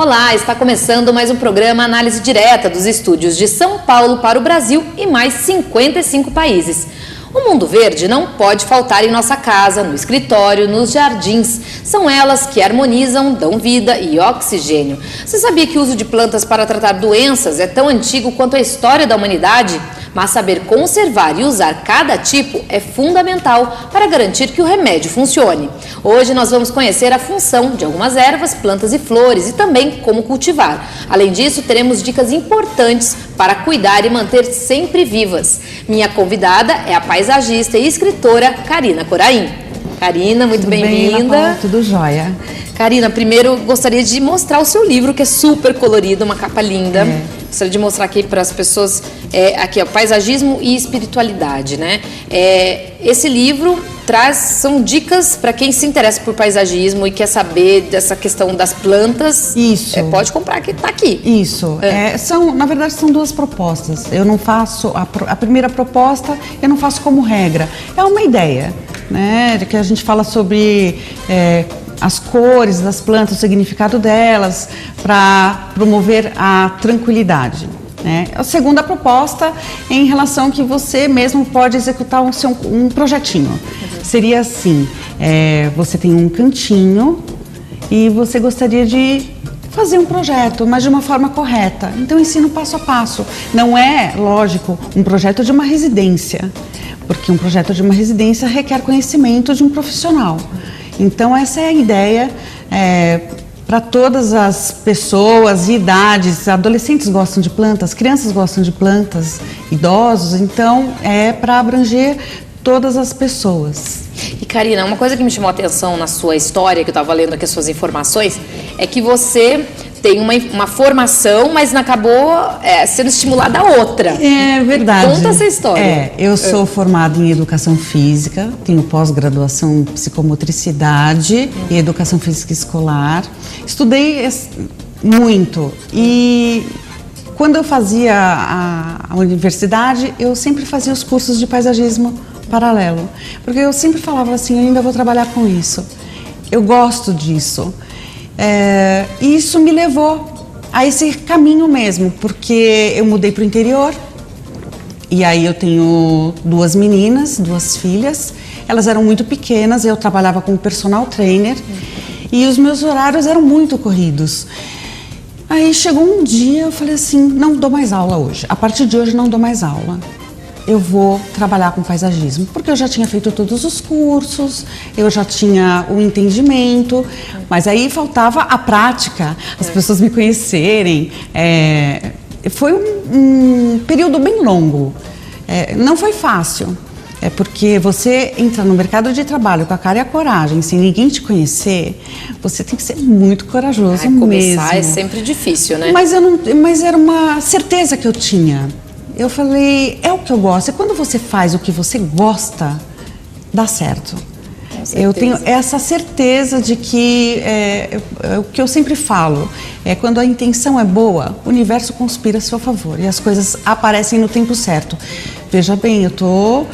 Olá, está começando mais um programa Análise Direta dos estúdios de São Paulo para o Brasil e mais 55 países. O mundo verde não pode faltar em nossa casa, no escritório, nos jardins. São elas que harmonizam, dão vida e oxigênio. Você sabia que o uso de plantas para tratar doenças é tão antigo quanto a história da humanidade? Mas saber conservar e usar cada tipo é fundamental para garantir que o remédio funcione. Hoje nós vamos conhecer a função de algumas ervas, plantas e flores e também como cultivar. Além disso, teremos dicas importantes para cuidar e manter sempre vivas. Minha convidada é a paisagista e escritora Karina Coraim. Karina, muito bem-vinda. Tudo jóia. Karina, primeiro gostaria de mostrar o seu livro, que é super colorido, uma capa linda. Gostaria de mostrar aqui para as pessoas, aqui, ó, Paisagismo e Espiritualidade, né? Esse livro são dicas para quem se interessa por paisagismo e quer saber dessa questão das plantas. Isso. Pode comprar, que está aqui. Isso. Na verdade, são duas propostas. Eu não faço, a primeira proposta, eu não faço como regra. É uma ideia, né? De que a gente fala sobre as cores das plantas, o significado delas, para promover a tranquilidade. A segunda proposta é em relação que você mesmo pode executar um projetinho. Seria assim, você tem um cantinho e você gostaria de fazer um projeto, mas de uma forma correta. Então, ensino passo a passo. Não é, lógico, um projeto de uma residência, porque um projeto de uma residência requer conhecimento de um profissional. Então, essa é a ideia para todas as pessoas e idades. Adolescentes gostam de plantas, crianças gostam de plantas, idosos. Então, é para abranger todas as pessoas. E Karina, uma coisa que me chamou a atenção na sua história, que eu estava lendo aqui as suas informações, é que você tem uma formação, mas não acabou sendo estimulada a outra. É verdade. Conta essa história. Eu sou formada em Educação Física, tenho pós-graduação em Psicomotricidade e Educação Física Escolar. Estudei muito e quando eu fazia a universidade, eu sempre fazia os cursos de paisagismo paralelo, porque eu sempre falava assim, eu ainda vou trabalhar com isso, eu gosto disso. E isso me levou a esse caminho mesmo, porque eu mudei para o interior e aí eu tenho duas meninas, duas filhas, elas eram muito pequenas, eu trabalhava como personal trainer e os meus horários eram muito corridos. Aí chegou um dia, eu falei assim, não dou mais aula hoje, a partir de hoje não dou mais aula. Eu vou trabalhar com paisagismo, porque eu já tinha feito todos os cursos, eu já tinha o entendimento, mas aí faltava a prática, as pessoas me conhecerem. Foi um período bem longo, não foi fácil, porque você entra no mercado de trabalho com a cara e a coragem, sem ninguém te conhecer, você tem que ser muito corajoso mesmo. Começar é sempre difícil, né? Mas era uma certeza que eu tinha. Eu falei, é o que eu gosto. E quando você faz o que você gosta, dá certo. Eu tenho essa certeza de que, o que eu sempre falo, quando a intenção é boa, o universo conspira a seu favor e as coisas aparecem no tempo certo. Veja bem, eu estou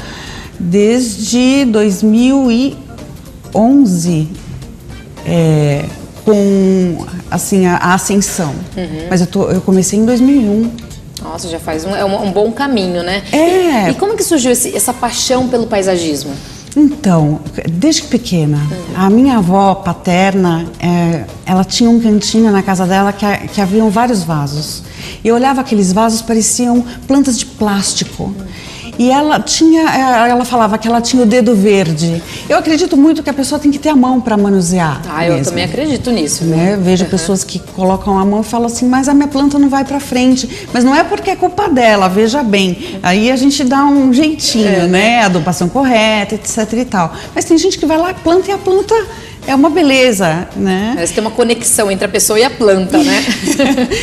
desde 2011 com assim, a ascensão, mas eu comecei em 2001. Nossa, já faz um bom caminho, né? E como que surgiu essa paixão pelo paisagismo? Então, desde pequena, a minha avó paterna, ela tinha um cantinho na casa dela que haviam vários vasos. E eu olhava aqueles vasos, pareciam plantas de plástico. E ela falava que ela tinha o dedo verde. Eu acredito muito que a pessoa tem que ter a mão para manusear. Eu também acredito nisso. Né? Vejo pessoas que colocam a mão e falam assim, mas a minha planta não vai para frente. Mas não é porque é culpa dela, veja bem. Aí a gente dá um jeitinho, né? Adubação correta, etc e tal. Mas tem gente que vai lá, planta e a planta é uma beleza, né? Mas tem uma conexão entre a pessoa e a planta, né?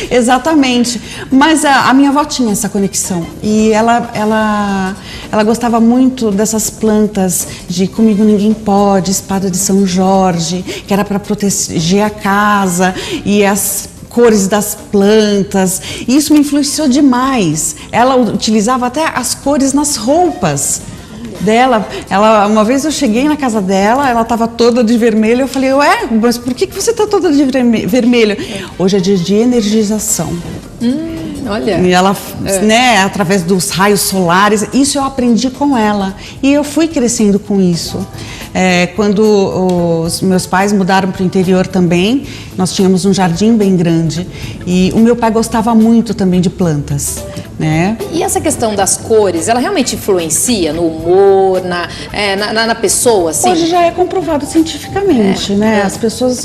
Exatamente. Mas a minha avó tinha essa conexão. E ela gostava muito dessas plantas de Comigo Ninguém Pode, Espada de São Jorge, que era para proteger a casa e as cores das plantas. E isso me influenciou demais. Ela utilizava até as cores nas roupas. dela. Uma vez eu cheguei na casa dela, ela estava toda de vermelho, eu falei, ué, mas por que você está toda de vermelho? Hoje é dia de energização. Olha. E ela, né, através dos raios solares, isso eu aprendi com ela. E eu fui crescendo com isso. Quando os meus pais mudaram para o interior também, nós tínhamos um jardim bem grande. E o meu pai gostava muito também de plantas, né? E essa questão das cores, ela realmente influencia no humor, na pessoa, assim? Hoje já é comprovado cientificamente, né? As pessoas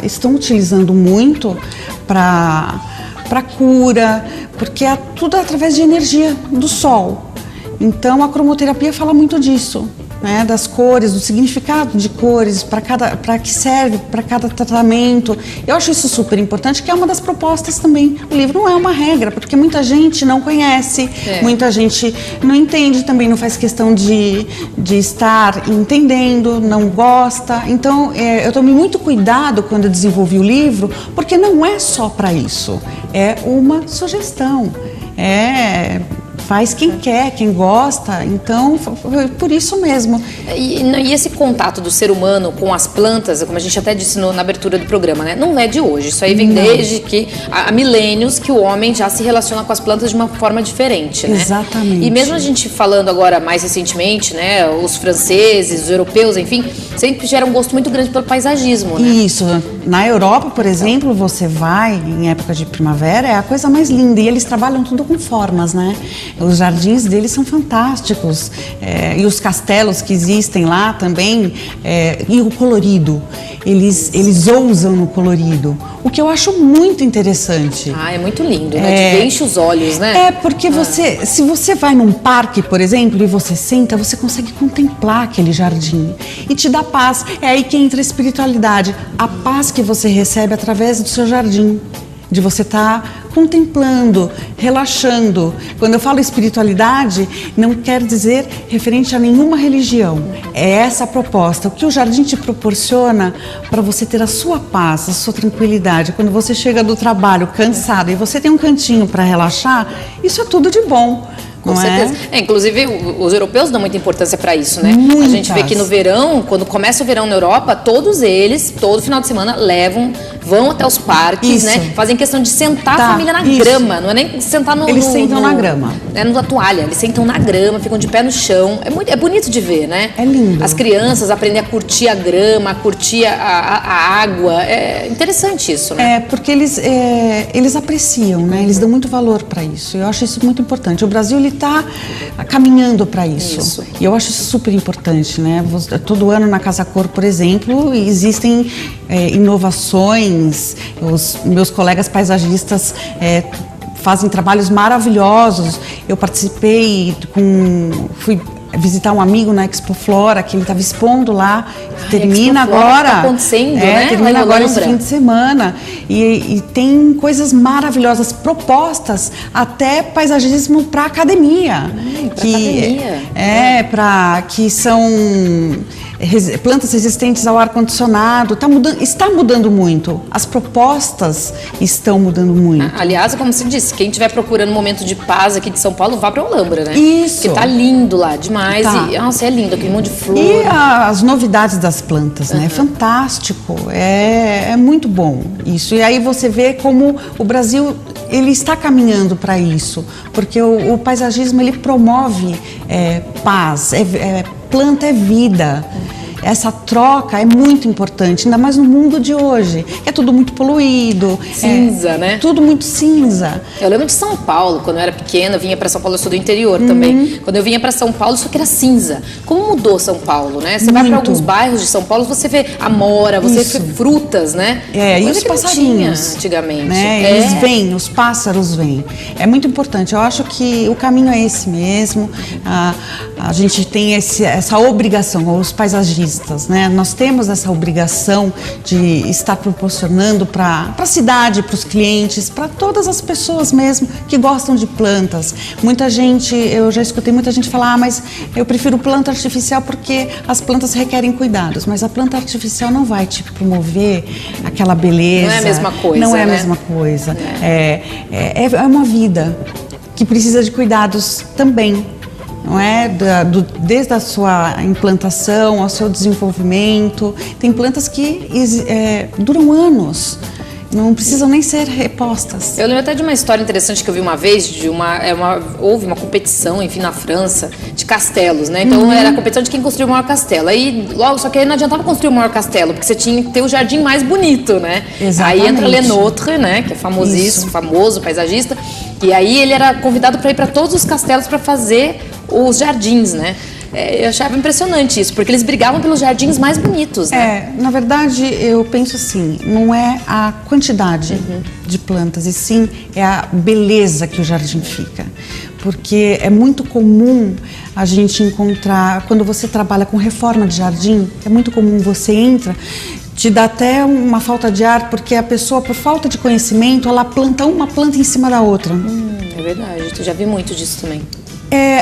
estão utilizando muito para cura, porque é tudo através de energia do sol. Então a cromoterapia fala muito disso, né? Das cores, do significado de cores, para que serve para cada tratamento. Eu acho isso super importante, que é uma das propostas também. O livro não é uma regra, porque muita gente não conhece, muita gente não entende também, não faz questão de estar entendendo, não gosta. Então eu tomei muito cuidado quando eu desenvolvi o livro, porque não é só para isso, é uma sugestão. Faz quem quer, quem gosta, então por isso mesmo. E esse contato do ser humano com as plantas, como a gente até disse na abertura do programa, né? Não é de hoje, isso aí vem desde que há milênios que o homem já se relaciona com as plantas de uma forma diferente, né? Exatamente. E mesmo a gente falando agora mais recentemente, né? Os franceses, os europeus, enfim, sempre tiveram um gosto muito grande pelo paisagismo, né? Isso. Na Europa, por exemplo, você vai em época de primavera, é a coisa mais linda, e eles trabalham tudo com formas, né? Os jardins deles são fantásticos, e os castelos que existem lá também, e o colorido, eles ousam no colorido, o que eu acho muito interessante. É muito lindo, né? Enche os olhos, né? Porque se você vai num parque, por exemplo, e você senta, você consegue contemplar aquele jardim e te dá paz. É aí que entra a espiritualidade, a paz que você recebe através do seu jardim, de você estar contemplando, relaxando. Quando eu falo espiritualidade, não quer dizer referente a nenhuma religião. É essa a proposta. O que o jardim te proporciona para você ter a sua paz, a sua tranquilidade. Quando você chega do trabalho cansado e você tem um cantinho para relaxar, isso é tudo de bom. Com certeza. Inclusive, os europeus dão muita importância para isso, né? Muitas. A gente vê que no verão, quando começa o verão na Europa, todos eles, todo final de semana, vão até os parques, né? Fazem questão de sentar a família na grama, não é nem sentar Eles sentam na grama. Na toalha, eles sentam na grama, ficam de pé no chão. É bonito de ver, né? É lindo. As crianças aprendem a curtir a grama, a curtir a água. É interessante isso, né? Porque eles apreciam, né? Eles dão muito valor para isso. Eu acho isso muito importante. O Brasil, ele está caminhando para isso. E eu acho isso super importante, né? Todo ano na Casa Cor, por exemplo, existem inovações. Os meus colegas paisagistas fazem trabalhos maravilhosos. Eu fui visitar um amigo na Expo Flora, que ele estava expondo lá, termina agora. Tá acontecendo, né? Termina agora esse fim de semana. E tem coisas maravilhosas, propostas até paisagismo para academia. Que são plantas resistentes ao ar-condicionado. Está mudando muito. As propostas estão mudando muito. Aliás, como você disse, quem estiver procurando um momento de paz aqui de São Paulo, vá para Olambra, né? Isso. Porque tá lindo lá, demais. Nossa, é lindo, aquele monte de flor. E as novidades das plantas, né? Fantástico. É muito bom isso. E aí você vê como o Brasil, ele está caminhando para isso. Porque o paisagismo, ele promove paz, planta é vida. Essa troca é muito importante, ainda mais no mundo de hoje, que é tudo muito poluído. Cinza, né? Tudo muito cinza. Eu lembro de São Paulo, quando eu era pequena, eu vinha para São Paulo, eu sou do interior também. Quando eu vinha para São Paulo, isso aqui era cinza. Como mudou São Paulo, né? Você vai para alguns bairros de São Paulo, você vê amora, você vê frutas, né? E os passarinhos. Antigamente. Né? Eles vêm, os pássaros vêm. É muito importante. Eu acho que o caminho é esse mesmo. A gente tem essa obrigação, os paisagistas, né? Nós temos essa obrigação de estar proporcionando para a cidade, para os clientes, para todas as pessoas mesmo que gostam de plantas. Muita gente, eu já escutei muita gente falar, mas eu prefiro planta artificial porque as plantas requerem cuidados, mas a planta artificial não vai te promover aquela beleza. Não é a mesma coisa, Não é a mesma coisa. É uma vida que precisa de cuidados também. não é? Desde a sua implantação ao seu desenvolvimento. Tem plantas que duram anos, não precisam nem ser repostas. Eu lembro até de uma história interessante que eu vi uma vez, houve uma competição, enfim, na França, de castelos, né? Então era a competição de quem construiu o maior castelo. Aí só que aí não adiantava construir o maior castelo, porque você tinha que ter o jardim mais bonito, né? Exatamente. Aí entra Lenôtre, né? Que é famosíssimo, famoso paisagista. E aí ele era convidado para ir para todos os castelos para fazer os jardins, né? Eu achava impressionante isso, porque eles brigavam pelos jardins mais bonitos, né? Na verdade, eu penso assim, não é a quantidade de plantas, e sim é a beleza que o jardim fica. Porque é muito comum a gente encontrar, quando você trabalha com reforma de jardim, é muito comum você entra, te dá até uma falta de ar, porque a pessoa, por falta de conhecimento, ela planta uma planta em cima da outra. É verdade, eu já vi muito disso também.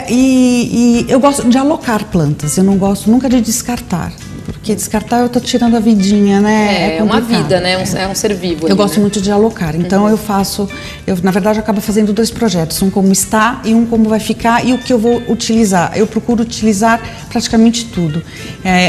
E eu gosto de alocar plantas, eu não gosto nunca de descartar, porque descartar eu tô tirando a vidinha, né? É uma vida, né? É um ser vivo. Eu gosto muito de alocar, então eu na verdade, eu acabo fazendo 2 projetos, um como está e um como vai ficar e o que eu vou utilizar. Eu procuro utilizar praticamente tudo.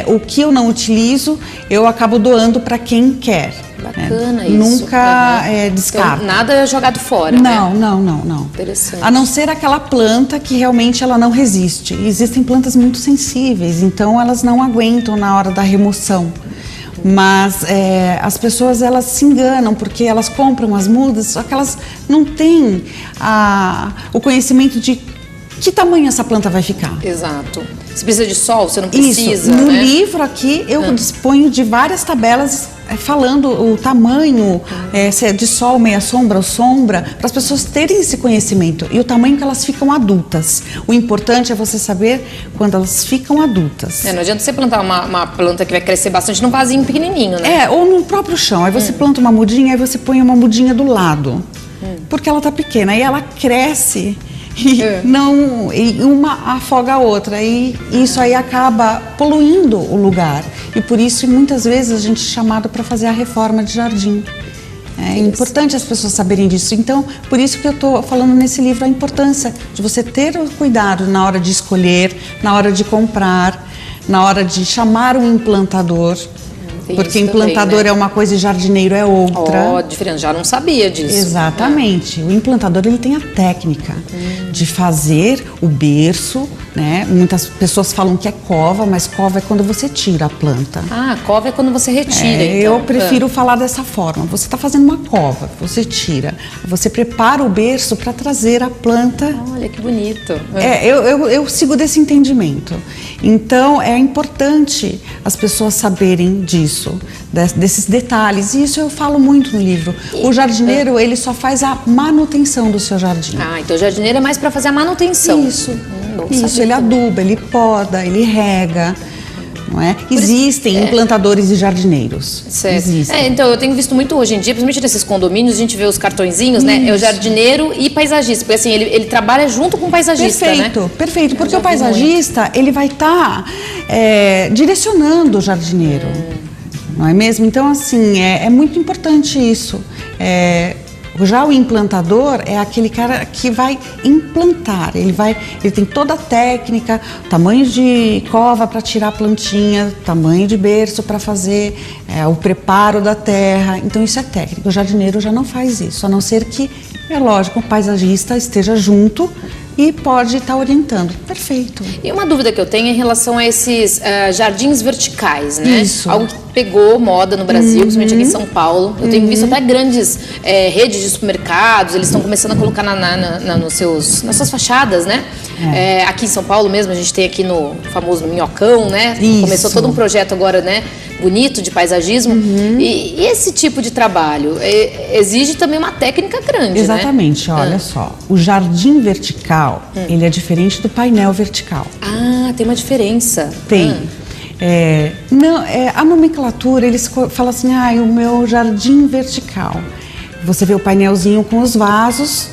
O que eu não utilizo, eu acabo doando para quem quer. Bacana isso. Nunca descarto. Então, nada é jogado fora, não, né? Não. Interessante. A não ser aquela planta que realmente ela não resiste. Existem plantas muito sensíveis, então elas não aguentam na hora da remoção. Mas as pessoas, elas se enganam, porque elas compram as mudas, só que elas não têm o conhecimento de que tamanho essa planta vai ficar. Exato. Você precisa de sol, você não precisa, Isso. No livro aqui, eu disponho de várias tabelas falando o tamanho, se é de sol, meia sombra ou sombra, para as pessoas terem esse conhecimento. E o tamanho que elas ficam adultas. O importante é você saber quando elas ficam adultas. Não adianta você plantar uma planta que vai crescer bastante num vasinho pequenininho, né? Ou no próprio chão. Aí você planta uma mudinha, aí você põe uma mudinha do lado. Porque ela tá pequena. Aí ela cresce e uma afoga a outra, e isso aí acaba poluindo o lugar, e por isso muitas vezes a gente é chamado para fazer a reforma de jardim. É importante as pessoas saberem disso. Então, por isso que eu estou falando nesse livro a importância de você ter o cuidado na hora de escolher, na hora de comprar, na hora de chamar um implantador. Porque implantador também, né? É uma coisa e jardineiro é outra. Diferente, já não sabia disso. Exatamente. O implantador, ele tem a técnica de fazer o berço, né? Muitas pessoas falam que é cova, mas cova é quando você tira a planta. Cova é quando você retira, então. Eu prefiro falar dessa forma. Você está fazendo uma cova, você tira. Você prepara o berço para trazer a planta. Olha, que bonito. Eu sigo desse entendimento. Então, é importante as pessoas saberem disso. Desses detalhes, e isso eu falo muito no livro. O jardineiro, ele só faz a manutenção do seu jardim. Então o jardineiro é mais para fazer a manutenção. Isso, ele aduba, ele poda, ele rega, não é? Existem implantadores e jardineiros. Certo. Então eu tenho visto muito hoje em dia, principalmente nesses condomínios, a gente vê os cartõezinhos, né? É o jardineiro e paisagista, porque assim, ele trabalha junto com o paisagista, Perfeito, porque o paisagista, ele vai estar direcionando o jardineiro. Não é mesmo? Então, assim, é muito importante isso. Já o implantador é aquele cara que vai implantar. Ele tem toda a técnica, tamanho de cova para tirar a plantinha, tamanho de berço para fazer o preparo da terra. Então, isso é técnico. O jardineiro já não faz isso, a não ser que, é lógico, o paisagista esteja junto e pode estar orientando. Perfeito. E uma dúvida que eu tenho é em relação a esses jardins verticais, né? Isso. Algo que pegou moda no Brasil, principalmente aqui em São Paulo. Eu tenho visto até grandes redes de supermercados, eles estão começando a colocar nas suas fachadas, né? Aqui em São Paulo mesmo, a gente tem aqui no famoso Minhocão, né? Isso. Começou todo um projeto agora, né? Bonito, de paisagismo. E esse tipo de trabalho exige também uma técnica grande, Exatamente, né? Olha só. O jardim vertical, ele é diferente do painel vertical. Tem uma diferença. Tem. A nomenclatura, eles falam assim, o meu jardim vertical. Você vê o painelzinho com os vasos,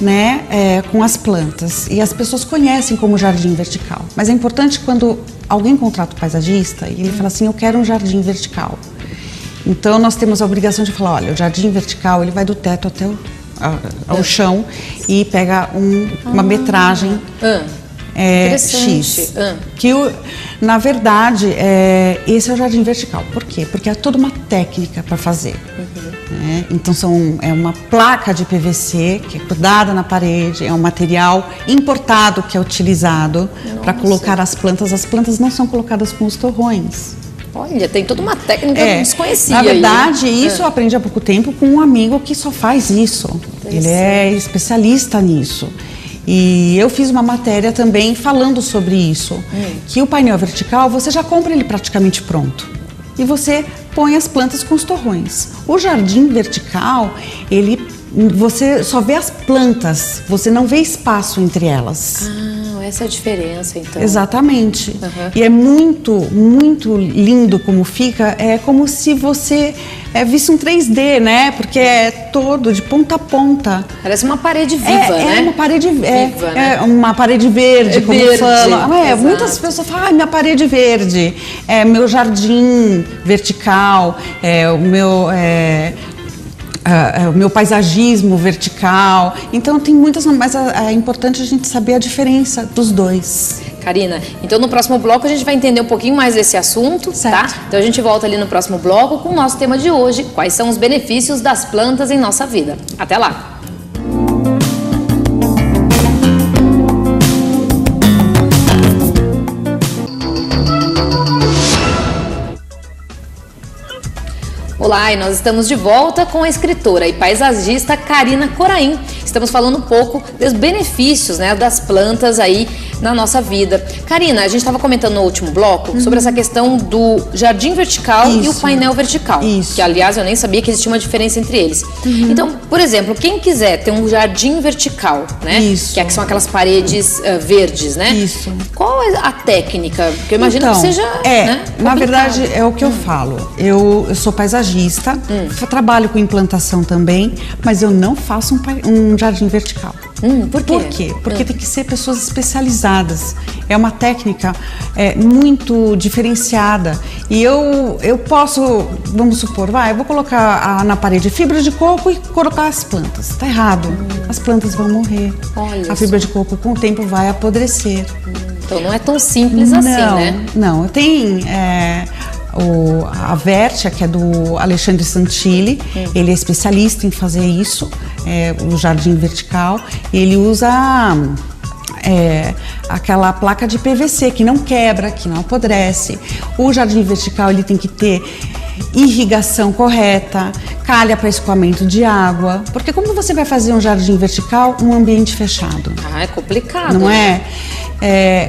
né, com as plantas. E as pessoas conhecem como jardim vertical. Mas é importante quando alguém contrata o paisagista e ele fala assim, eu quero um jardim vertical. Então nós temos a obrigação de falar, olha, o jardim vertical, ele vai do teto até ao chão e pega uma metragem X. Na verdade, esse é o jardim vertical. Por quê? Porque é toda uma técnica para fazer. Então é uma placa de PVC que é grudada na parede, é um material importado que é utilizado para colocar as plantas. As plantas não são colocadas com os torrões. Olha, tem toda uma técnica que eu não desconhecia. Na verdade, isso eu aprendi há pouco tempo com um amigo que só faz isso. Ele é especialista nisso. E eu fiz uma matéria também falando sobre isso. Que o painel vertical, você já compra ele praticamente pronto. E você põe as plantas com os torrões. O jardim vertical, você só vê as plantas, você não vê espaço entre elas. Essa é a diferença, então. Exatamente. E é muito, muito lindo como fica. É como se você visse um 3D, né? Porque é todo de ponta a ponta. Parece uma parede viva, né? É uma parede viva, né? uma parede verde, como falam. Muitas pessoas falam, minha parede verde, meu jardim vertical, o meu paisagismo vertical. Então tem muitas, mas é importante a gente saber a diferença dos dois. Karina, então no próximo bloco a gente vai entender um pouquinho mais desse assunto, tá? Então a gente volta ali no próximo bloco com o nosso tema de hoje, quais são os benefícios das plantas em nossa vida. Até lá! Olá, e nós estamos de volta com a escritora e paisagista Karina Coraim. Estamos falando um pouco dos benefícios, né, das plantas aí na nossa vida. Karina, a gente estava comentando no último bloco sobre essa questão do jardim vertical e o painel vertical. Que, aliás, eu nem sabia que existia uma diferença entre eles. Então, por exemplo, quem quiser ter um jardim vertical, né, que são aquelas paredes verdes, né? Qual é a técnica? Porque eu imagino que seja na verdade, é o que eu falo. Eu sou paisagista, trabalho com implantação também, mas eu não faço um jardim vertical. Por quê? Por quê? Porque tem que ser pessoas especializadas. É uma técnica muito diferenciada. E eu posso, vamos supor, eu vou colocar na parede fibra de coco e colocar as plantas. Tá errado. As plantas vão morrer. Olha, a fibra de coco com o tempo vai apodrecer. Então não é tão simples assim, né? Não, tem a Vertia, que é do Alexandre Santilli, ele é especialista em fazer isso, o jardim vertical. Ele usa aquela placa de PVC que não quebra, que não apodrece. O jardim vertical ele tem que ter irrigação correta, calha para escoamento de água, porque como você vai fazer um jardim vertical num ambiente fechado? É complicado. Não é?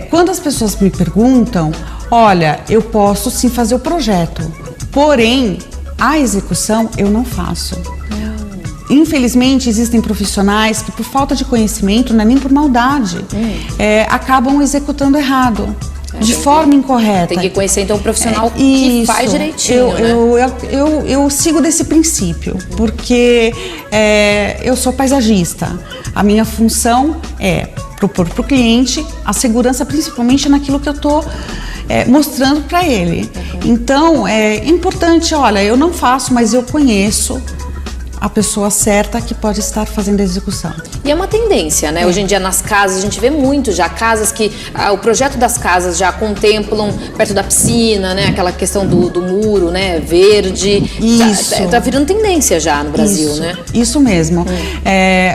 Quando as pessoas me perguntam, olha, eu posso sim fazer o projeto, porém a execução eu não faço. Infelizmente, existem profissionais que, por falta de conhecimento, não é nem por maldade, acabam executando errado, de forma incorreta. Tem que conhecer, então, um profissional que faz direitinho, eu sigo desse princípio, porque eu sou paisagista. A minha função é propor para o cliente a segurança, principalmente naquilo que eu estou mostrando para ele. Então, é importante, olha, eu não faço, mas eu conheço a pessoa certa que pode estar fazendo a execução. E é uma tendência, né? Hoje em dia nas casas a gente vê muito já casas que o projeto das casas já contemplam perto da piscina, né? Aquela questão do muro, né? Verde. Isso. Tá virando tendência já no Brasil, né? Isso mesmo.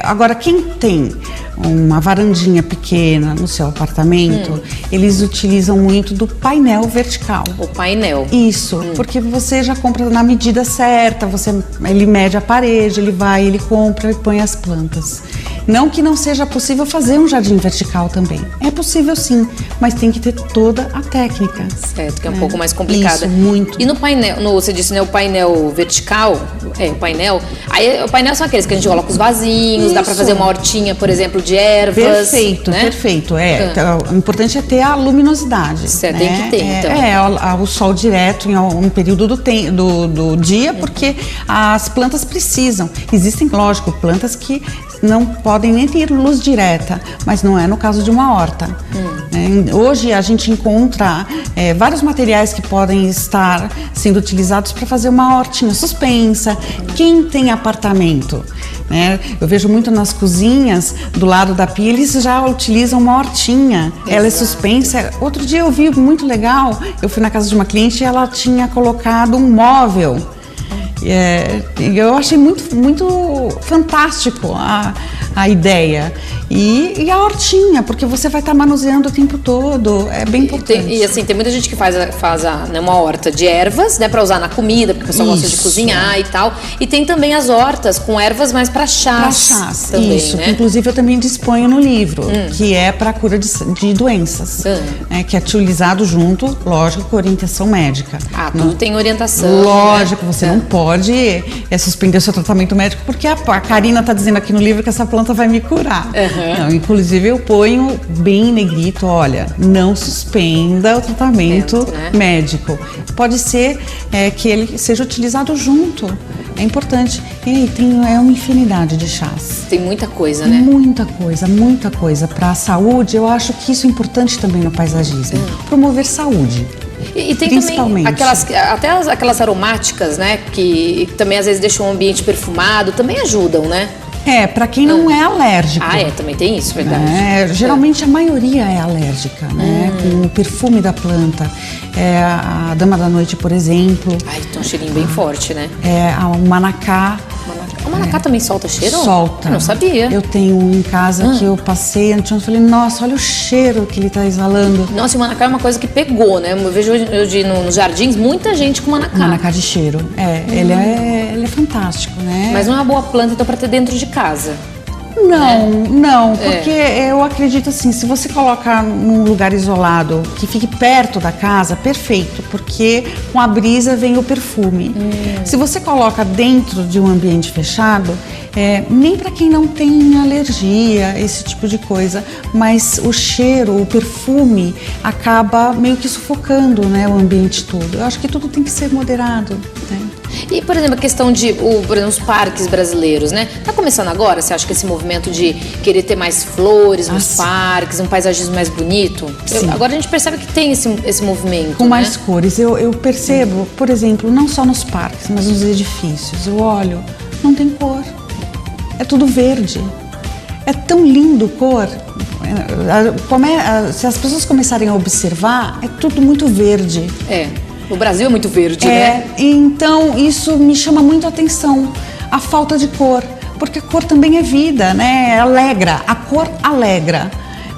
Agora, quem tem uma varandinha pequena no seu apartamento, eles utilizam muito do painel vertical. O painel. Isso, porque você já compra na medida certa, ele mede a parede, ele compra e põe as plantas. Não que não seja possível fazer um jardim vertical também. É possível sim, mas tem que ter toda a técnica. Certo, que é um pouco mais complicada. Isso, muito. E no painel, você disse, né, o painel vertical, o painel, aí o painel são aqueles que a gente coloca os vasinhos, dá para fazer uma hortinha, por exemplo, de ervas. Perfeito, né? Perfeito. O importante é ter a luminosidade. Certo, né? tem que ter, então. O sol direto em um período do dia, porque as plantas precisam. Existem, lógico, plantas que não podem nem ter luz direta, mas não é no caso de uma horta. Hoje a gente encontra vários materiais que podem estar sendo utilizados para fazer uma hortinha suspensa. Quem tem apartamento, né? Eu vejo muito nas cozinhas, do lado da pia, eles já utilizam uma hortinha. Exato. Ela é suspensa. Outro dia eu vi muito legal, eu fui na casa de uma cliente e ela tinha colocado um móvel. Eu achei muito fantástico a ideia. E a hortinha, porque você vai estar manuseando o tempo todo, é bem importante. E assim, tem muita gente que faz uma horta de ervas, né, para usar na comida, porque o pessoal gosta de cozinhar e tal. E tem também as hortas com ervas mais para chás. Para chás, também, isso. Né? Que inclusive eu também disponho no livro, que é para cura de doenças, que é utilizado junto, lógico, com orientação médica. Tudo tem orientação. Lógico, né? Você não pode suspender o seu tratamento médico, porque a Karina está dizendo aqui no livro que essa planta vai me curar. Não, inclusive eu ponho bem negrito, olha, não suspenda o tratamento médico. Pode ser que ele seja utilizado junto. É importante. E tem uma infinidade de chás. Tem muita coisa, né? Muita coisa. Para a saúde, eu acho que isso é importante também no paisagismo. Promover saúde. E tem também aquelas aromáticas, né? Que também às vezes deixam o ambiente perfumado, também ajudam, né? Para quem não é alérgico. Também tem isso, verdade. Geralmente a maioria é alérgica, né? Com o perfume da planta. A dama da noite, por exemplo. Tem um cheirinho bem forte, né? O manacá. O manacá também solta cheiro? Solta. Eu não sabia. Eu tenho um em casa que eu passei antes e falei, nossa, olha o cheiro que ele está exalando. Nossa, e o manacá é uma coisa que pegou, né? Eu vejo hoje nos jardins muita gente com manacá. Manacá de cheiro. Ele é fantástico, né? Mas não é uma boa planta então para ter dentro de casa. Não, porque eu acredito assim, se você colocar num lugar isolado, que fique perto da casa, perfeito, porque com a brisa vem o perfume. Se você coloca dentro de um ambiente fechado, nem para quem não tem alergia, esse tipo de coisa, mas o cheiro, o perfume acaba meio que sufocando, né, o ambiente todo. Eu acho que tudo tem que ser moderado, né? E, por exemplo, a questão de os parques brasileiros, né? Tá começando agora, você acha que esse movimento de querer ter mais flores nos parques, um paisagismo mais bonito? Agora a gente percebe que tem esse movimento, com mais cores. Eu percebo, por exemplo, não só nos parques, mas nos edifícios. Eu olho, não tem cor. É tudo verde. É tão lindo cor. Se as pessoas começarem a observar, é tudo muito verde. O Brasil é muito verde, né? Então isso me chama muito a atenção, a falta de cor, porque a cor também é vida, né? Alegra, a cor alegra.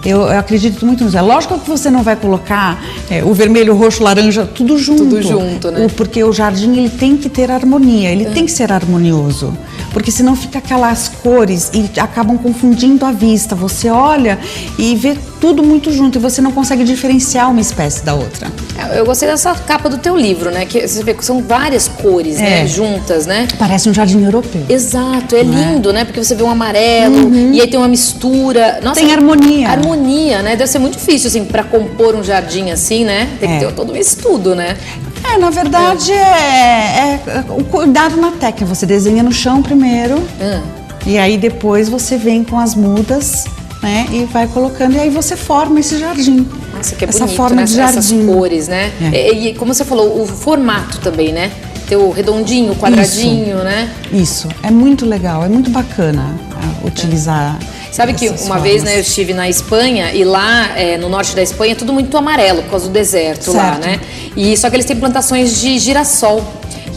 Eu acredito muito nisso. É lógico que você não vai colocar o vermelho, o roxo, o laranja, tudo junto. Tudo junto, né? Porque o jardim ele tem que ter harmonia, ele tem que ser harmonioso. Porque senão fica aquelas cores e acabam confundindo a vista. Você olha e vê tudo muito junto e você não consegue diferenciar uma espécie da outra. Eu gostei dessa capa do teu livro, né? Que você vê que são várias cores, né? Juntas, né? Parece um jardim europeu. Exato, é lindo, né? Porque você vê um amarelo e aí tem uma mistura. Nossa, tem harmonia. Harmonia, né? Deve ser muito difícil, assim, para compor um jardim assim, né? Tem que ter todo um estudo, né? Na verdade, o cuidado na técnica. Você desenha no chão primeiro e aí depois você vem com as mudas, né? E vai colocando e aí você forma esse jardim. Nossa, que é essa bonito, forma né? de jardim. Essas cores, né? E como você falou, o formato também, né? Ter o redondinho, o quadradinho, né? Isso, é muito legal, é muito bacana utilizar. Sabe que uma vez, né, eu estive na Espanha e lá no norte da Espanha é tudo muito amarelo por causa do deserto lá, né? E só que eles têm plantações de girassol.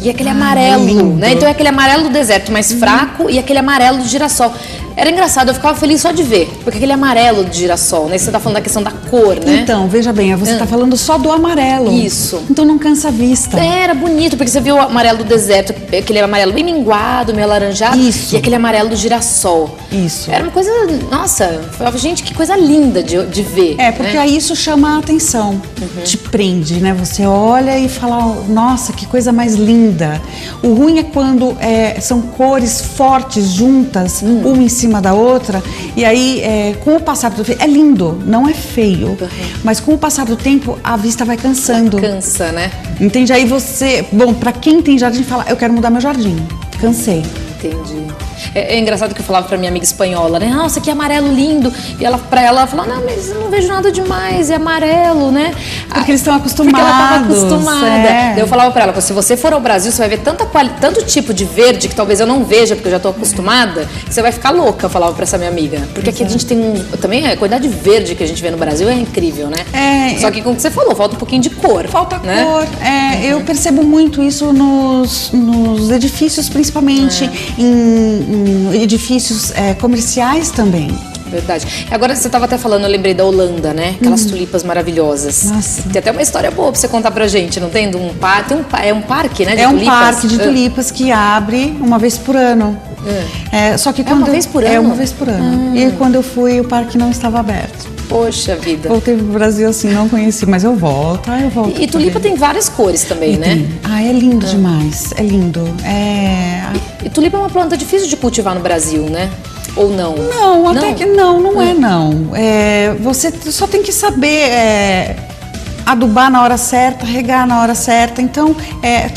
E aquele amarelo, né? Então é aquele amarelo do deserto mais fraco e aquele amarelo do girassol. Era engraçado, eu ficava feliz só de ver, porque aquele amarelo de girassol, né? Você tá falando da questão da cor, né? Então, veja bem, você tá falando só do amarelo. Isso. Então não cansa a vista. Era bonito, porque você viu o amarelo do deserto, aquele amarelo bem minguado, meio alaranjado. Isso. E aquele amarelo do girassol. Isso. Era uma coisa, nossa, eu falava, gente, que coisa linda de ver. Porque aí isso chama a atenção, te prende, né? Você olha e fala, nossa, que coisa mais linda. O ruim é quando são cores fortes juntas, uma em cima da outra, e aí com o passar do tempo, é lindo, não é feio, mas com o passar do tempo a vista vai cansando. Cansa, né? Entende? Aí você, pra quem tem jardim, fala, eu quero mudar meu jardim, cansei. Entendi. É engraçado que eu falava pra minha amiga espanhola, né? Nossa, que amarelo lindo. E pra ela falou, não, mas eu não vejo nada demais, é amarelo, né? Porque eles estão acostumados. Porque ela estava acostumada. Daí eu falava pra ela, se você for ao Brasil, você vai ver tanto tipo de verde que talvez eu não veja, porque eu já tô acostumada, que você vai ficar louca, eu falava pra essa minha amiga. Porque aqui a gente tem também a quantidade de verde que a gente vê no Brasil é incrível, né? Só que como você falou, falta um pouquinho de cor. Falta cor. Eu percebo muito isso nos edifícios, principalmente em edifícios comerciais também. Verdade. Agora você estava até falando, eu lembrei da Holanda, né? Aquelas tulipas maravilhosas. Nossa. Tem até uma história boa pra você contar pra gente, não tem? É um parque, né? De é um tulipas? Parque de tulipas que abre uma vez por ano. Só que quando uma vez por ano? É uma vez por ano. E quando eu fui, o parque não estava aberto. Poxa vida. Voltei pro Brasil assim, não conheci, mas eu volto. E tulipa tem várias cores também, né? É lindo demais. É lindo. E tulipa é uma planta difícil de cultivar no Brasil, né? Ou não? Não, até que não é não. Você só tem que saber adubar na hora certa, regar na hora certa. Então,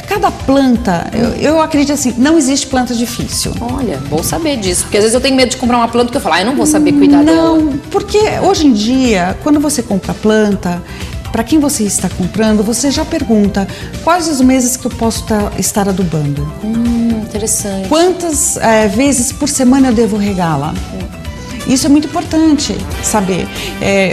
cada planta, eu acredito assim, não existe planta difícil. Olha, bom saber disso. Porque às vezes eu tenho medo de comprar uma planta que eu falo, eu não vou saber cuidar dela. Não, porque hoje em dia, quando você compra planta, para quem você está comprando, você já pergunta quais os meses que eu posso estar adubando. Interessante. Quantas vezes por semana eu devo regá-la? Isso é muito importante saber.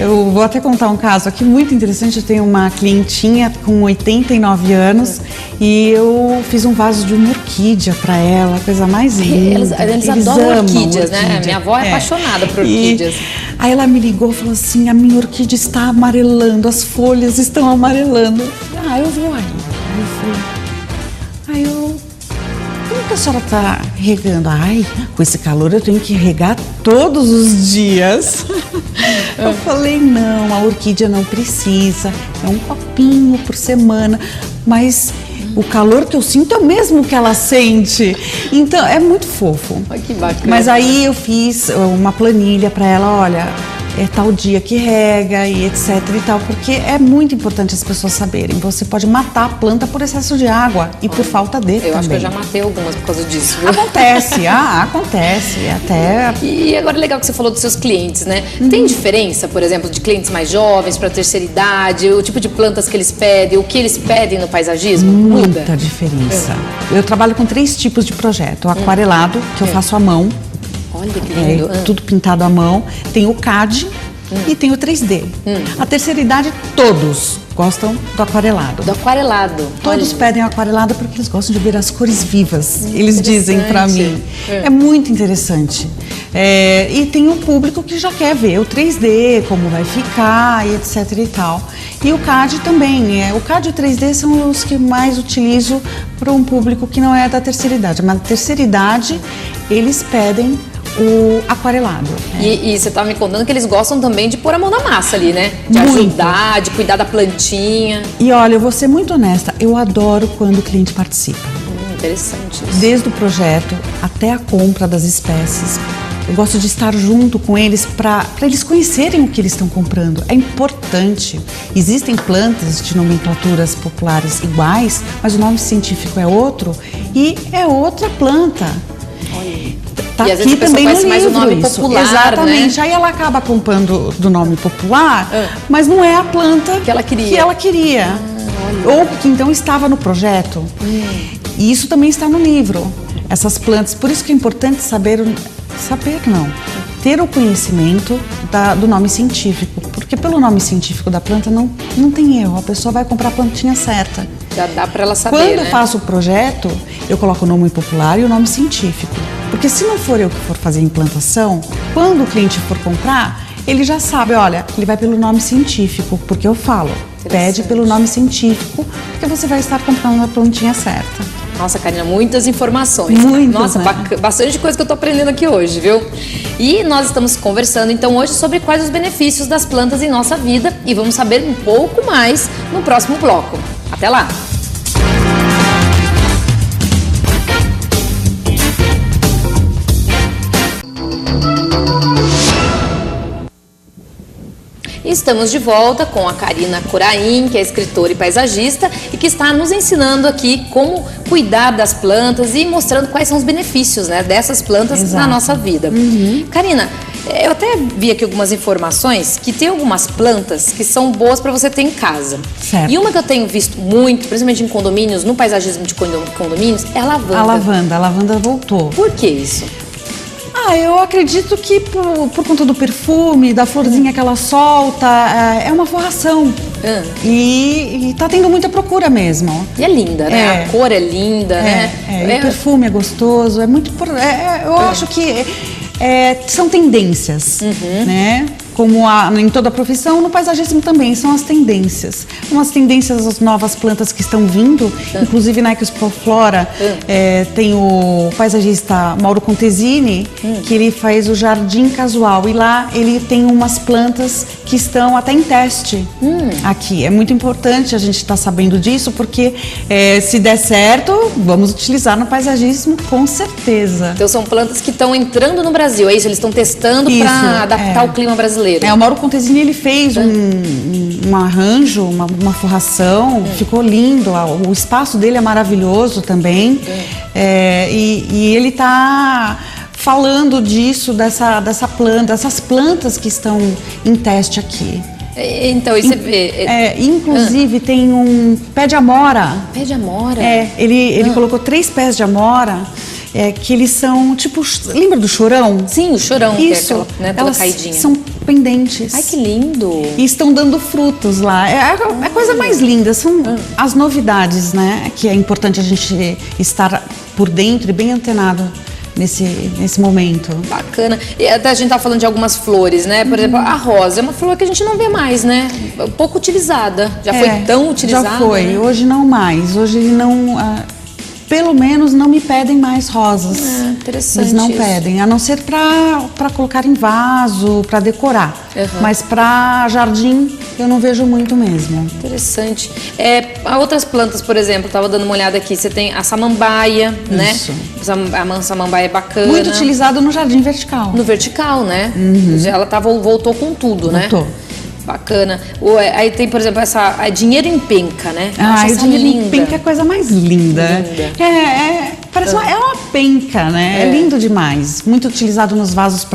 Eu vou até contar um caso aqui muito interessante. Eu tenho uma clientinha com 89 anos e eu fiz um vaso de uma orquídea para ela, coisa mais linda. Eles adoram orquídeas, né? Minha avó é apaixonada por orquídeas. Aí ela me ligou e falou assim, a minha orquídea está amarelando, as folhas estão amarelando. Eu vou aí. Aí eu... Como que a senhora está regando? Com esse calor eu tenho que regar todos os dias. Eu falei, não, a orquídea não precisa, é um copinho por semana, mas o calor que eu sinto é o mesmo que ela sente. Então, é muito fofo. Que bacana. Mas aí eu fiz uma planilha para ela, olha... tal dia que rega e etc e tal, porque é muito importante as pessoas saberem. Você pode matar a planta por excesso de água e por falta de também. Eu acho que eu já matei algumas por causa disso. Viu? Acontece, acontece até. E agora é legal que você falou dos seus clientes, né? Tem diferença, por exemplo, de clientes mais jovens para terceira idade, o tipo de plantas que eles pedem, o que eles pedem no paisagismo? Muita diferença. Eu trabalho com 3 tipos de projeto. O aquarelado, que eu faço à mão. Olha que lindo. Tudo pintado à mão. Tem o CAD e tem o 3D. A terceira idade, todos gostam do aquarelado. Do aquarelado. Todos pedem aquarelado porque eles gostam de ver as cores vivas. Eles dizem pra mim. É muito interessante. E tem um público que já quer ver o 3D, como vai ficar e etc e tal. E o CAD também. O CAD e o 3D são os que mais utilizo para um público que não é da terceira idade. Mas na terceira idade, eles pedem o aquarelado. E você tá me contando que eles gostam também de pôr a mão na massa ali, né? De ajudar, de cuidar da plantinha. E olha, eu vou ser muito honesta, eu adoro quando o cliente participa. Interessante isso. Desde o projeto até a compra das espécies. Eu gosto de estar junto com eles para eles conhecerem o que eles estão comprando. É importante. Existem plantas de nomenclaturas populares iguais, mas o nome científico é outro e é outra planta. Olha. Tá e às vezes aqui a pessoa também conhece no mais livro, o nome isso. popular, exatamente. né? Aí ela acaba comprando do nome popular, mas não é a planta que ela queria. Ou que então estava no projeto. E isso também está no livro. Essas plantas, por isso que é importante ter o conhecimento do nome científico, porque pelo nome científico da planta não tem erro, a pessoa vai comprar a plantinha certa. Já dá para ela saber, Quando eu faço o projeto, eu coloco o nome popular e o nome científico, porque se não for eu que for fazer a implantação, quando o cliente for comprar, ele já sabe, olha, ele vai pelo nome científico, porque eu falo, pede pelo nome científico, porque você vai estar comprando a plantinha certa. Nossa, Karina, muitas informações. Muitas, nossa, bastante coisa que eu tô aprendendo aqui hoje, viu? E nós estamos conversando então hoje sobre quais os benefícios das plantas em nossa vida e vamos saber um pouco mais no próximo bloco. Até lá! E Estamos de volta com a Karina Coraim, que é escritora e paisagista e que está nos ensinando aqui como cuidar das plantas e mostrando quais são os benefícios, né, dessas plantas na nossa vida. Karina, eu até vi aqui algumas informações que tem algumas plantas que são boas para você ter em casa. Certo. E uma que eu tenho visto muito, principalmente em condomínios, no paisagismo de condomínios, é a lavanda. A lavanda voltou. Por que isso? Eu acredito que por conta do perfume, da florzinha que ela solta, é uma forração. E tá tendo muita procura mesmo. E é linda, né? A cor é linda, né? O perfume é gostoso, é muito... eu acho que são tendências, né? Como em toda a profissão, no paisagismo também, são as tendências. Umas tendências, as novas plantas que estão vindo, inclusive na Expo Flora, tem o paisagista Mauro Contesini, que ele faz o jardim casual, e lá ele tem umas plantas que estão até em teste aqui. É muito importante a gente estar sabendo disso, porque se der certo, vamos utilizar no paisagismo com certeza. Então são plantas que estão entrando no Brasil, é isso? Eles estão testando para adaptar o clima brasileiro. O Mauro Contesini, ele fez um arranjo, uma forração, ficou lindo, o espaço dele é maravilhoso também, e ele está falando disso, dessa planta, dessas plantas que estão em teste aqui. Então, e você vê... inclusive tem um pé de amora. Pé de amora? Ele colocou 3 pés de amora, que eles são tipo... Lembra do chorão? Sim, o chorão, isso, que é aquela elas caidinha. São pendentes. Ai, que lindo! E estão dando frutos lá. É a coisa mais linda, são as novidades, né? Que é importante a gente estar por dentro e bem antenado nesse momento. Bacana. E até a gente tá falando de algumas flores, né? Por exemplo, a rosa é uma flor que a gente não vê mais, né? Pouco utilizada. Já foi tão utilizada? Já foi. Né? Hoje não mais. Hoje não... pelo menos não me pedem mais rosas. Interessante. Eles não pedem, a não ser para colocar em vaso, para decorar. Mas para jardim eu não vejo muito mesmo. Interessante. Há outras plantas, por exemplo, estava dando uma olhada aqui, você tem a samambaia, isso, né? A samambaia é bacana. Muito utilizado no jardim vertical. No vertical, né? Ela voltou com tudo, voltou, né? Bacana. Aí tem, por exemplo, essa dinheiro em penca, né? O dinheiro em penca é a coisa mais linda. Parece é uma penca, né? É lindo demais. Muito utilizado nos vasos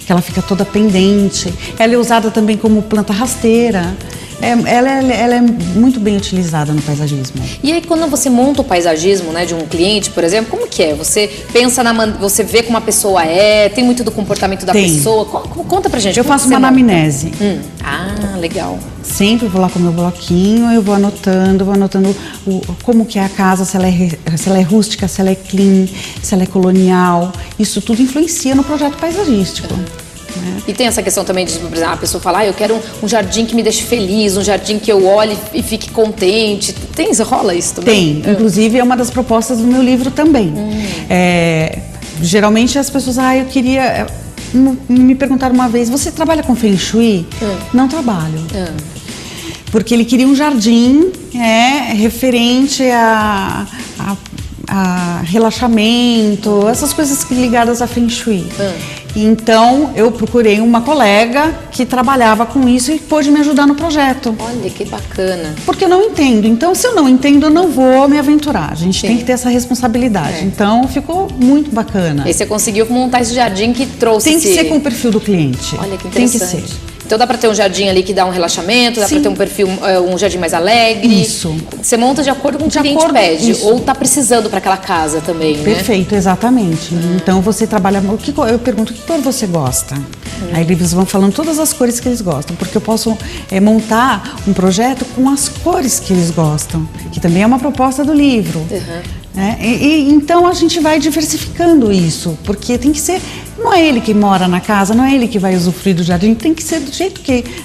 que ela fica toda pendente. Ela é usada também como planta rasteira. Ela é muito bem utilizada no paisagismo. E aí, quando você monta o paisagismo, né, de um cliente, por exemplo, como que é? Você pensa você vê como a pessoa tem muito do comportamento da pessoa? Conta pra gente. Eu faço uma anamnese. Legal. Sempre vou lá com o meu bloquinho, eu vou anotando como que é a casa, se ela é rústica, se ela é clean, se ela é colonial. Isso tudo influencia no projeto paisagístico. E tem essa questão também de, por exemplo, a pessoa fala, eu quero um jardim que me deixe feliz, um jardim que eu olhe e fique contente. Rola isso também? Tem, inclusive é uma das propostas do meu livro também. Geralmente as pessoas, eu queria... Me perguntaram uma vez, você trabalha com Feng Shui? Não trabalho. Porque ele queria um jardim referente a relaxamento, essas coisas ligadas a Feng Shui. Então, eu procurei uma colega que trabalhava com isso e pôde me ajudar no projeto. Olha, que bacana. Porque eu não entendo. Então, se eu não entendo, eu não vou me aventurar. A gente tem que ter essa responsabilidade. Então, ficou muito bacana. E você conseguiu montar esse jardim que trouxe... Tem que ser com o perfil do cliente. Olha, que interessante. Tem que ser. Então dá para ter um jardim ali que dá um relaxamento, dá para ter um perfil, um jardim mais alegre. Isso. Você monta de acordo com o que o cliente pede. Isso. Ou tá precisando para aquela casa também, né? Perfeito, exatamente. Então você trabalha... Eu pergunto, que cor você gosta? Aí eles vão falando todas as cores que eles gostam, porque eu posso montar um projeto com as cores que eles gostam, que também é uma proposta do livro. Então a gente vai diversificando isso, porque tem que ser... Não é ele que mora na casa, não é ele que vai usufruir do jardim, tem que ser do jeito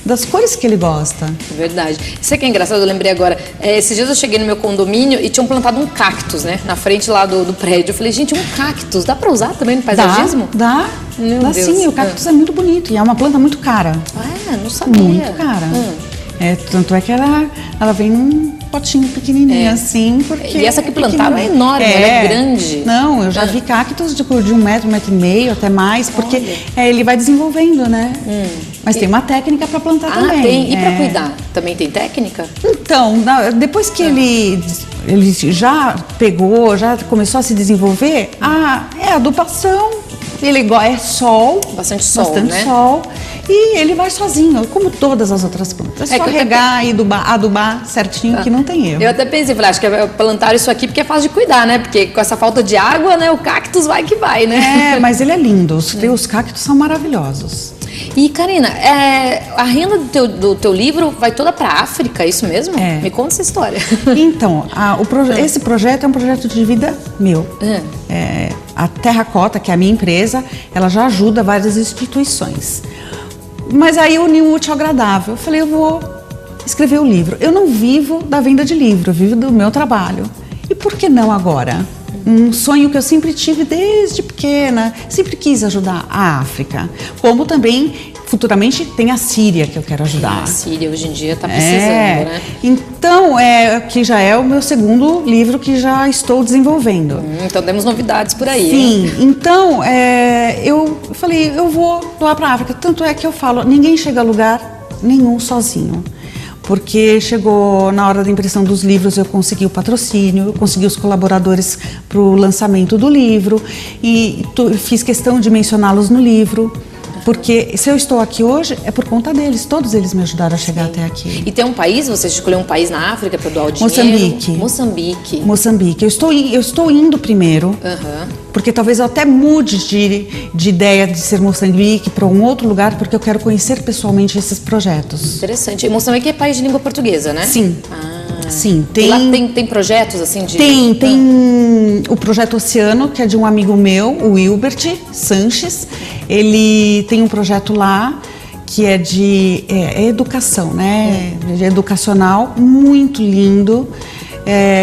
das cores que ele gosta. Verdade. Isso que é engraçado, eu lembrei agora. Esses dias eu cheguei no meu condomínio e tinham plantado um cactus, né? Na frente lá do prédio. Eu falei, gente, um cactus, dá pra usar também no paisagismo? Dá sim, o cactus é muito bonito e é uma planta muito cara. Não sabia. Muito cara. Tanto é que ela vem num potinho pequenininho assim, porque... E essa que plantaram é enorme, ela é grande. Não, eu já vi cactos de 1 metro, 1,5 metro, até mais, porque ele vai desenvolvendo, né? Mas tem uma técnica para plantar também. Tem. E para cuidar? Também tem técnica? Então, depois que ele já pegou, já começou a se desenvolver, é adubação, é sol. Bastante sol, bastante sol. E ele vai sozinho, como todas as outras plantas. É só regar e adubar certinho, que não tem erro. Eu até pensei, falei, acho que plantaram isso aqui porque é fácil de cuidar, né? Porque com essa falta de água, né, o cactus vai que vai, né? Mas ele é lindo, os cactos são maravilhosos. E, Karina, a renda do teu livro vai toda para a África, é isso mesmo? Me conta essa história. Então, esse projeto é um projeto de vida meu. A Terracota, que é a minha empresa, ela já ajuda várias instituições. Mas aí eu uni o útil ao agradável. Eu falei, eu vou escrever o livro. Eu não vivo da venda de livro, eu vivo do meu trabalho. E por que não agora? Um sonho que eu sempre tive desde pequena, sempre quis ajudar a África. Como também, futuramente, tem a Síria que eu quero ajudar. A Síria hoje em dia está precisando, né? Então, que já é o meu segundo livro que já estou desenvolvendo. Então temos novidades por aí. Sim, então eu falei, eu vou doar para a África. Tanto é que eu falo, ninguém chega a lugar nenhum sozinho. Porque chegou na hora da impressão dos livros, eu consegui o patrocínio, eu consegui os colaboradores para o lançamento do livro e fiz questão de mencioná-los no livro. Porque se eu estou aqui hoje, é por conta deles. Todos eles me ajudaram a chegar até aqui. E tem um país, você escolheu um país na África para doar o dinheiro? Moçambique. Eu estou indo primeiro, porque talvez eu até mude de ideia de ser Moçambique para um outro lugar, porque eu quero conhecer pessoalmente esses projetos. Interessante. E Moçambique é país de língua portuguesa, né? Sim. Sim, tem... E lá tem projetos assim de... Tem o Projeto Oceano, que é de um amigo meu, o Wilbert Sanches. Ele tem um projeto lá que é de educação, né? Educacional, muito lindo.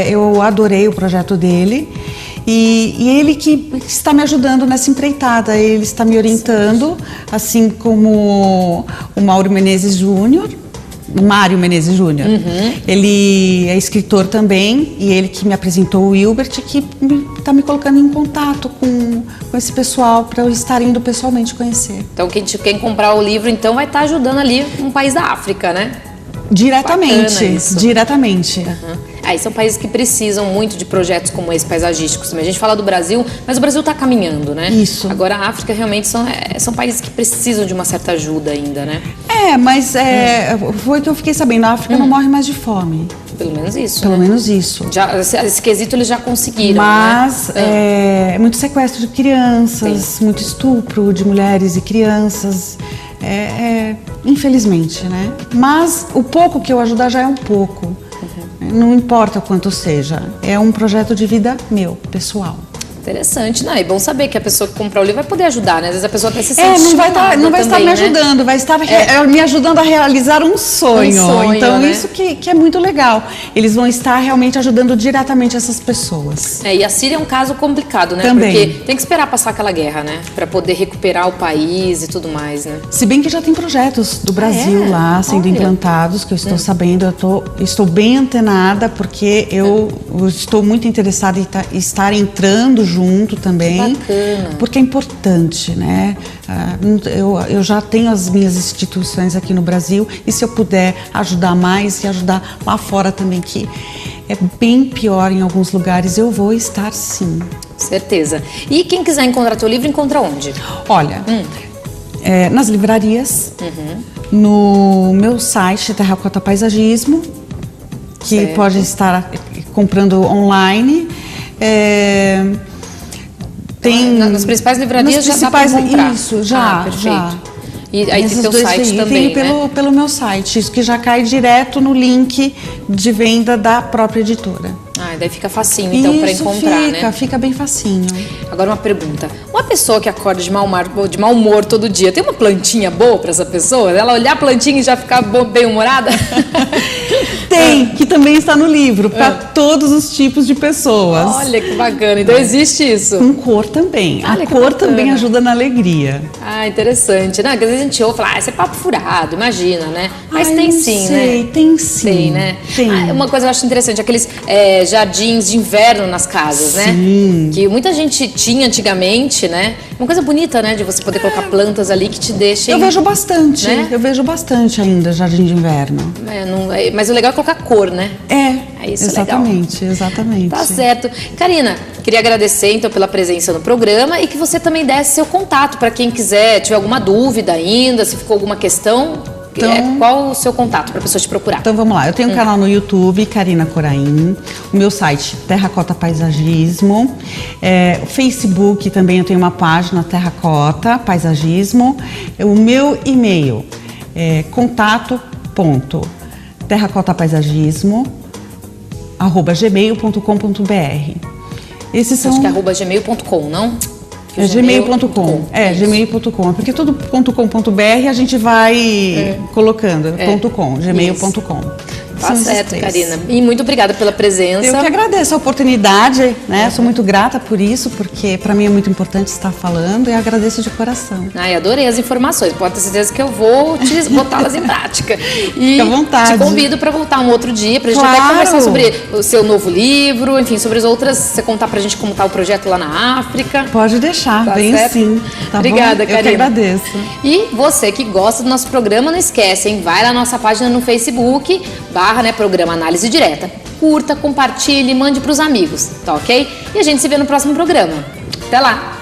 Eu adorei o projeto dele. E ele que está me ajudando nessa empreitada, ele está me orientando, assim como o Mário Menezes Júnior. Ele é escritor também e ele que me apresentou o Wilbert, que está me colocando em contato com esse pessoal para eu estar indo pessoalmente conhecer. Então quem comprar o livro então vai estar ajudando ali um país da África, né? Diretamente. Aí são países que precisam muito de projetos como esse, paisagísticos. A gente fala do Brasil, mas o Brasil está caminhando, né? Isso. Agora a África realmente são países que precisam de uma certa ajuda ainda, né? Mas foi que eu fiquei sabendo, a África não morre mais de fome. Pelo menos isso. Pelo menos isso. Esse quesito eles já conseguiram. Mas muito sequestro de crianças, muito estupro de mulheres e crianças. Infelizmente, né? Mas o pouco que eu ajudar já é um pouco. Não importa quanto seja. É um projeto de vida meu, pessoal. Interessante, né? É bom saber que a pessoa que comprar o livro vai poder ajudar, né? Às vezes a pessoa até se sente não vai estar me ajudando, vai estar me ajudando a realizar um sonho. Então, né? Isso que é muito legal. Eles vão estar realmente ajudando diretamente essas pessoas. E a Síria é um caso complicado, né? Também. Porque tem que esperar passar aquela guerra, né? Para poder recuperar o país e tudo mais, né? Se bem que já tem projetos do Brasil lá sendo implantados, que eu estou sabendo, eu estou bem antenada, porque eu estou muito interessada em estar entrando junto também, porque é importante, né? Eu já tenho as minhas instituições aqui no Brasil e se eu puder ajudar mais e ajudar lá fora também, que é bem pior em alguns lugares, eu vou estar sim. Certeza. E quem quiser encontrar teu livro, encontra onde? Olha, nas livrarias, no meu site Terracota Paisagismo, que pode estar comprando online. Nas principais livrarias já dá para comprar. Isso, já. E aí tem teu site também, né? Pelo meu site, isso que já cai direto no link de venda da própria editora. Daí fica facinho, então, para encontrar, né? Fica bem facinho. Agora uma pergunta. Uma pessoa que acorda de mau humor todo dia, tem uma plantinha boa para essa pessoa? Ela olhar a plantinha e já ficar bem-humorada? Tem, que também está no livro, para todos os tipos de pessoas. Olha que bacana, então existe isso. Com cor também. A cor também ajuda na alegria. Interessante. Não, às vezes a gente ouve falar, isso é papo furado, imagina, né? Mas tem sim, né? Tem sim. Tem, né? Tem. Uma coisa que eu acho interessante, aqueles jardim jardins de inverno nas casas, né? Sim. Que muita gente tinha antigamente, né? Uma coisa bonita, né? De você poder colocar plantas ali que te deixem... Eu vejo bastante, né? eu vejo bastante ainda jardim de inverno. Mas o legal é colocar cor, né? Isso exatamente, é legal. Exatamente. Tá certo. Karina, queria agradecer então pela presença no programa e que você também desse seu contato para quem quiser, tiver alguma dúvida ainda, se ficou alguma questão. Então, qual o seu contato para a pessoa te procurar? Então vamos lá, eu tenho um canal no YouTube, Karina Coraim, o meu site Terracota Paisagismo, o Facebook também eu tenho uma página Terracota Paisagismo, o meu e-mail é contato.terracotapaisagismo@gmail.com.br. Esses são... Acho que é @gmail.com, não? É gmail.com, gmail.com, porque tudo .com.br a gente vai colocando, .com, gmail.com. Tá certo, Karina. E muito obrigada pela presença. Eu que agradeço a oportunidade, né? Sou muito grata por isso, porque para mim é muito importante estar falando e agradeço de coração. Ai, adorei as informações. Pode ter certeza que eu vou botá-las em prática. E fica à vontade. Te convido para voltar um outro dia, pra gente até conversar sobre o seu novo livro, enfim, sobre as outras, você contar pra gente como tá o projeto lá na África. Pode deixar, bem sim. Tá Obrigada, bom? Karina. Eu que agradeço. E você que gosta do nosso programa, não esquece, hein? Vai lá na nossa página no Facebook, programa Análise Direta. Curta, compartilhe, mande pros amigos, tá ok? E a gente se vê no próximo programa. Até lá!